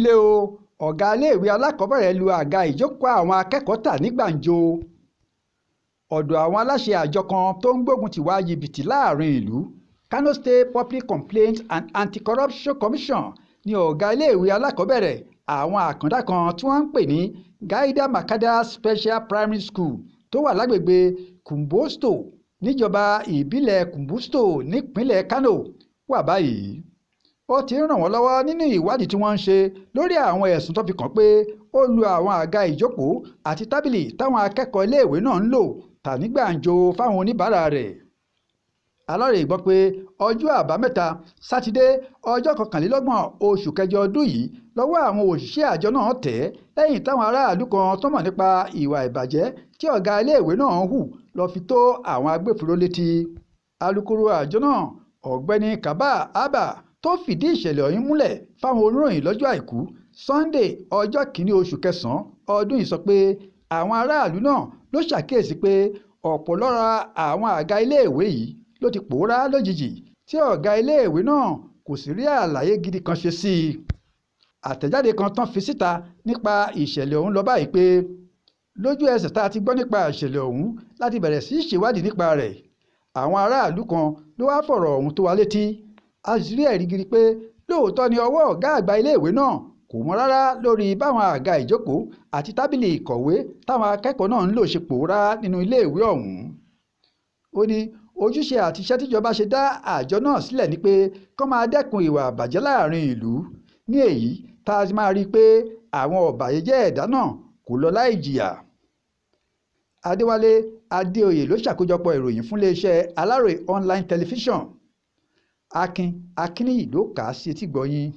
lé o ọ̀gá iléèwé alákọ̀ọ́bẹ̀rẹ̀ lu àga ìjókòó àwọn akẹ́kọ̀ọ́ tà ní gbàǹjo. ọ̀dọ̀ àwọn aláṣẹ àjọ kan tó ń gbógun ti ìwà jìbìtì láàrin ìlú Kano State Public Complaints and Anti-Corruption Commission ní ọ̀gá iléèwé alákọ̀ọ́bẹ̀rẹ̀ àwọn àkàndá kan tí wọ́n ń pè ní Gaida Makada Special Primary School tó wà lágbègbè Kumbosto níjọba ìbílẹ̀ Kumbusto nípínlẹ̀ Kano wà báyìí. ó ti ń ràn wọ́n lọ́wọ́ nínú ìwádìí tí wọ́n ń ṣe lórí àwọn ẹ̀sùn tó fi kàn pé ó lu àwọn àga ìjókòó àti tábìlì táwọn akẹ́kọ̀ọ́ iléèwé náà ń lò tà ní gbàǹjo fáwọn oníbàárà rẹ̀. Aláròyé gbọ́ pé ọjọ́ àbámẹ́ta sátidé ọjọ́ 21 oṣù kẹjọ ọdún yìí lọ́wọ́ àwọn òṣìṣẹ́ àjọ náà tẹ̀ lẹ́yìn táwọn aráàlú kan tó mọ̀ nípa ìwà ìbàjẹ́ tí ọ̀gá iléèwé náà hù lọ fi tó àwọn agbófinró létí. alukoro àjọ náà ọ̀gbẹ́ni Kaba Abba tó fìdí ìṣẹ̀lẹ̀ ọ̀hún múlẹ̀ fáwọn oníròyìn lọ́jọ́ àìkú Sunday ọjọ́ 1 oṣù kẹsàn-án ọdún yìí sọ pé àwọn aráàlú náà ló ṣàkíyèsí pé ọ̀pọ̀ lára àwọn àga iléèwé yìí ló ti pòórá lójijì tí ọ̀gá iléèwé náà kò sì rí àlàyé gidi kan ṣe sí i. àtẹ̀jáde kan tán fi síta nípa ìṣẹ̀lẹ̀ ọ̀hún lọ báyìí pé lójú ẹsẹ̀ tá a ti gbọ́ nípa ìṣẹ̀lẹ̀ ọ̀hún láti bẹ̀rẹ̀ sí í ṣèwádìí nípa rẹ̀. àwọn aráàlú kan ló wá fọ̀rọ̀ ọ̀hún tó wa létí. a sì rí ẹ̀rí gidi pé lóòótọ́ ni ọwọ́ ọ̀gá àgbà iléèwé náà kò mọ́ rárá lórí báwọn àga ìjókòó àti tábìlì ìkọ̀wé táwọn akẹ́kọ̀ọ́ náà ń lò ṣe pòórá nínú iléèwé ọ̀hún. ó ní ojúṣe àti iṣẹ́ tíjọba ṣe dá àjọ náà sílẹ̀ ni pé kó máa dẹ́kun ìwà àbàjẹ́ láàrin ìlú. ní èyí tá a máa rí i pé àwọn ọ̀bàyéjẹ́ ẹ̀dá náà kò lọ láì jìyà. Adéwálé Adéoyè ló ṣàkójọpọ̀ ìròyìn fún iléeṣẹ́ Aláròyé online television. Akin Akínníyì ló kà á sí etí gbọ̀nyìn.